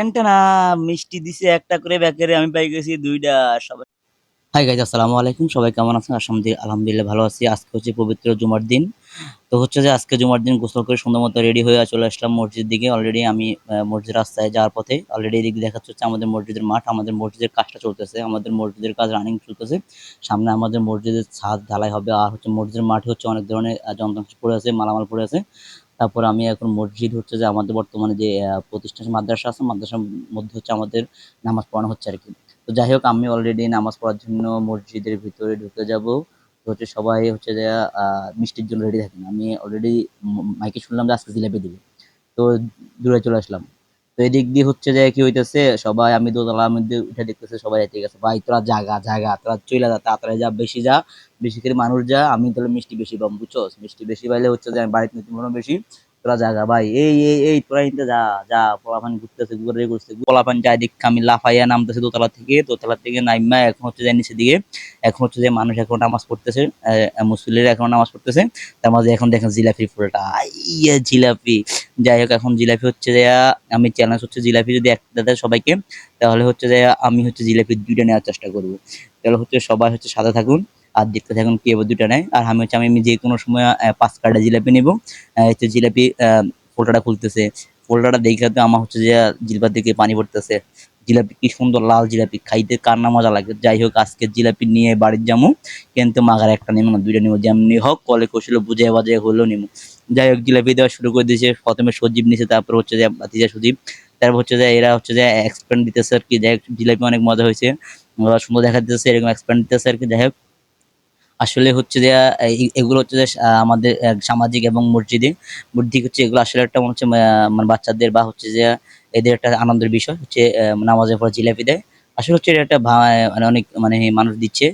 টেনটেনা মিষ্টি দিছে একটা করে ব্যাকেরে আমি পাই গেছি ২ টা সবাই। হাই গাইস, আসসালামু আলাইকুম। সবাই কেমন আছেন? আলহামদুলিল্লাহ ভালো আছি। আজকে হচ্ছে পবিত্র জুমার দিন। তো হচ্ছে যে আজকে জুমার দিন গোসল করে সুন্দর মতো রেডি হয়ে চলে আসলাম মসজিদের দিকে। অলরেডি আমি মসজিদ রাস্তায় যাওয়ার পথে অলরেডি এদিকে দেখাচ্ছে হচ্ছে আমাদের মসজিদের মাঠ। আমাদের মসজিদের কাজটা চলতেছে। আমাদের মসজিদের কাজ রানিং চলতেছে। সামনে আমাদের মসজিদের ছাদ ঢালাই হবে। আর হচ্ছে মসজিদের মাঠে হচ্ছে অনেক ধরনের যন্ত্রাংশ পড়ে আছে, মালামাল পড়ে আছে। তারপরে আমি এখন মসজিদ হচ্ছে যে আমাদের বর্তমানে যে প্রতিষ্ঠান মাদ্রাসা আছে, মাদ্রাসার মধ্যে হচ্ছে আমাদের নামাজ পড়ানো হচ্ছে আরকি। তো যাই হোক, আমি অলরেডি নামাজ পড়ার জন্য মসজিদের ভিতরে ঢুকে যাব। তো হচ্ছে সবাই হচ্ছে যে মিষ্টির জন্য রেডি থাকেন। আমি অলরেডি মাইকে শুনলাম যে আজকে জিলাপি দিবে। তো দূরে চলে আসলাম। তো এদিক দিয়ে হচ্ছে যে কি হইতেছে, সবাই আমি দোতলার মধ্যে উঠে দেখতেছে সবাই যাইতে গেছে। ভাই তোরা জাগা জাগা, তোরা চইলা যা, তাড়াতাড়ি যা, বেশি যা, বেশি করে মানুষ যা, আমি তাহলে মিষ্টি বেশি পাবো, বুঝছস? মিষ্টি বেশি পাইলে হচ্ছে যে আমি বাড়িতে নিতে পারবো বেশি। তোরা জাগা ভাই, এই তোরা নিতে যা, যা। পোলাপান ঘুরতেছে, ঘুরে করছে, পোলাপান যায় দেখে আমি লাফাইয়া নামতেছে দোতলা থেকে নাইমা এখন হচ্ছে যে নিচের দিকে। এখন হচ্ছে যে মানুষ এখন নামাজ পড়তেছে, মুসল্লিরা এখন নামাজ পড়তেছে। তার মাঝে এখন দেখেন জিলাপির ফুলটা, ইয়ে জিলাপি। যাই হোক, এখন জিলাপি হচ্ছে যে আমি চ্যালেঞ্জ হচ্ছে জিলাপি যদি একটা দেয় সবাইকে, তাহলে হচ্ছে যে আমি হচ্ছে জিলাপি ২ টা নেওয়ার চেষ্টা করব। তাহলে হচ্ছে সবাই হচ্ছে সাথে থাকুন আর দেখতে থাকুন কে এবার ২ টা নেয়। আর আমি যে কোনো সময় ৫ কাটা জিলাপি নিব। হচ্ছে জিলাপি ফোল্ডারটা খুলতেছে। ফোল্ডারটা দেখে তো আমার হচ্ছে যে জিহ্বার দিকে পানি পড়তেছে। জিলাপি কি সুন্দর লাল জিলাপি, খাইতে কার না মজা লাগে। যাই হোক, আজকে জিলাপি নিয়ে বাড়ির যামু, কিন্তু মাগার একটা নিব না, ২ টা নিব। যেমনি হোক কলে কৌশলে বুঝায় বাজায় হলেও নিব। যাই হোক, জিলাপি দেওয়া শুরু করে দিয়েছে। প্রথমে সজীব নিছে, তারপর হচ্ছে যে ভাতিজা সুদীপ, তারপর হচ্ছে যে এরা হচ্ছে যে এক্সপ্যান্ড দিতেছে আর কি। যাই হোক, জিলাপি অনেক মজা হয়েছে, সুন্দর দেখা দিতেছে, এরকম এক্সপ্যান্ড দিতেছে আর কি। যাই হোক, আসলে হচ্ছে যে এগুলো হচ্ছে যে আমাদের সামাজিক এবং মসজিদ হচ্ছে এগুলো আসলে একটা মনে হচ্ছে মানে বাচ্চাদের বা হচ্ছে যে এদের একটা আনন্দের বিষয় হচ্ছে নামাজের পর জিলাপি দেয়। আসলে হচ্ছে এটা একটা মানে অনেক মানে মানুষ দিচ্ছে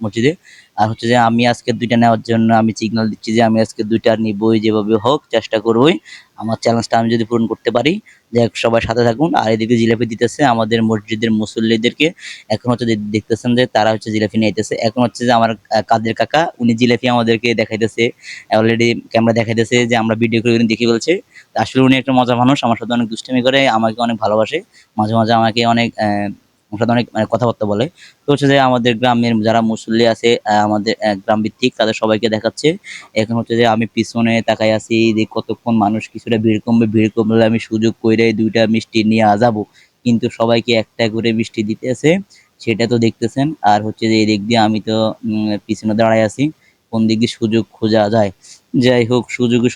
মসজিদে। আর হচ্ছে যে আমি আজকে ২ টা নেওয়ার জন্য আমি সিগন্যাল দিচ্ছি যে আমি আজকে ২ টা নিবই, যেভাবে হোক চেষ্টা করবই। আমার চ্যালেঞ্জটা আমি যদি পূরণ করতে পারি। যাই হোক, সবাই সাথে থাকুন। আর এদিকে জিলাপি দিতেছে আমাদের মসজিদের মুসল্লিদেরকে। এখন হচ্ছে দেখতেছেন যে তারা হচ্ছে জিলাপি নিয়ে আইতেছে। এখন হচ্ছে যে আমার কাদের কাকা উনি জিলাপি আমাদেরকে দেখাইতেছে। অলরেডি ক্যামেরা দেখাইতেছে যে আমরা ভিডিও করে উনি দেখে ফেলছে। আসলে উনি একটা মজার মানুষ, আমার সাথে অনেক দুষ্টামি করে, আমাকে অনেক ভালোবাসে। মাঝে, মাঝে আমাকে অনেক আমার সাথে অনেক মানে কথাবার্তা বলে। তো হচ্ছে যে আমাদের গ্রামের যারা মুসল্লি আছে আমাদের গ্রাম ভিত্তিক তাদের সবাইকে দেখাচ্ছে। এখন হচ্ছে যে আমি পিছনে তাকায় আছি যে কতক্ষণ মানুষ কিছুটা ভিড় কমবে, ভিড় কমলে আমি সুযোগ কইরে ২ টা মিষ্টি নিয়ে যাবো। কিন্তু সবাইকে একটা করে মিষ্টি দিতেছে, সেটা তো দেখতেছেন। আর হচ্ছে যে এদিক দিয়ে আমি তো পিছনে দাঁড়ায় আছি। কোন দিক দিয়ে সুযোগ খোঁজা যায়। যাই হোক,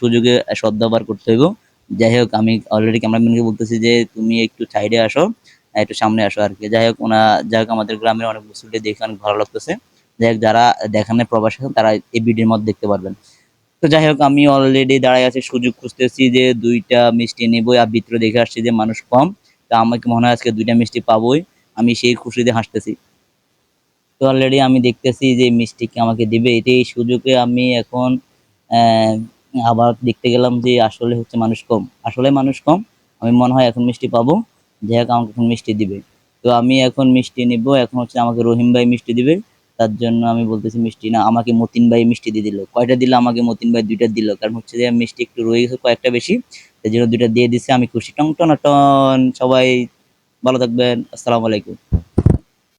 সুযোগে সদ্ব্যবহার করতে হইব। যাই হোক, আমি অলরেডি ক্যামেরাম্যানকে বলতেছি যে তুমি একটু সাইডে আসো, একটু সামনে আসো আরকি। যাই হোক আমাদের গ্রামের অনেক মুসল্লি দেখে অনেক ভালো লাগতেছে। যাই হোক, যারা দেখানে প্রবাসী আছেন তারা এই ভিডিওর মধ্যে দেখতে পারবেন। তো যাই হোক, আমি অলরেডি দাঁড়ায় আছি, সুযোগ খুঁজতেছি যে ২ টা মিষ্টি নিবই। আর ভিতরে দেখে আসছি যে মানুষ কম। তো আমাকে মনে হয় আজকে ২ টা মিষ্টি পাবোই। আমি সেই খুশিতে হাসতেছি। তো অলরেডি আমি দেখতেছি যে মিষ্টি কি আমাকে দিবে। এই সুযোগে আমি এখন আহ, আবার দেখতে গেলাম যে আসলে হচ্ছে মানুষ কম, আসলে মানুষ কম। আমি মনে হয় এখন মিষ্টি পাবো। যাই হোক, আমাকে এখন মিষ্টি দিবে। তো আমি এখন মিষ্টি নিব। এখন হচ্ছে আমাকে রহিম ভাই মিষ্টি দিবে। তার জন্য আমি বলতেছি মিষ্টি না, আমাকে মতিন ভাই মিষ্টি দিয়ে দিল। কয়টা দিল আমাকে? মতিন ভাই ২ টা দিল। কারণ হচ্ছে যে মিষ্টি একটু রয়ে গেছে কয়েকটা বেশি, সেই জন্য ২ টা দিয়ে দিছে। আমি খুশি, টন টন টন। সবাই ভালো থাকবেন, আসসালামু আলাইকুম।